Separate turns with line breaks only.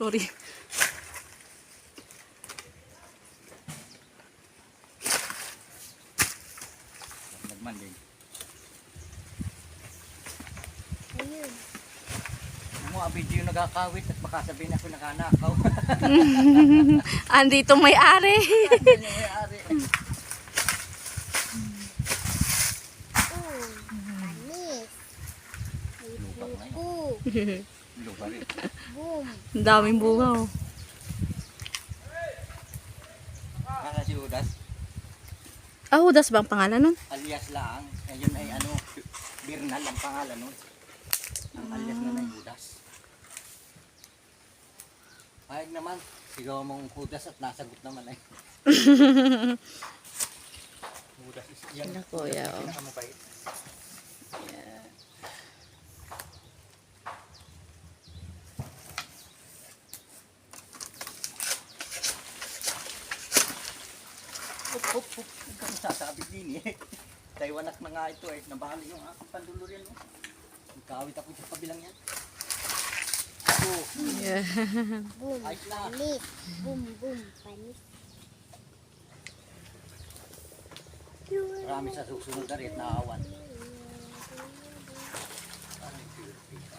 Sorry.
Nagman din.
Ayun.
Mga video nagkakawit at baka sabihin ako nakanakaw.
Andito may-ari.
Yan yung may-ari.
Anis. May
Lubak na
buko.
Lupa rin.
Boom.
Ang daming bunga oh.
Kaya si Udas,
Ah, Judas ba ang pangalan nun?
alias lang. Ayun ay ano, Bernal ang pangalan nun. Ang alias na na Udas. Pahig naman, sigaw mong Udas at nasagot naman ay. Udas is yan.
Naku, yeah, oh.
Pinakamabait. Hop, hop, hop. Huwag kang sasabit din eh. Taiwanak na nga ito eh. Nabali yung aking pandulor yan. Oh. Magkawit ako sa kabilang yan. Oh,
Yeah.
Boom.
ayos na.
Panis. Boom, boom. Panis.
Marami sa susunod na rin naawan.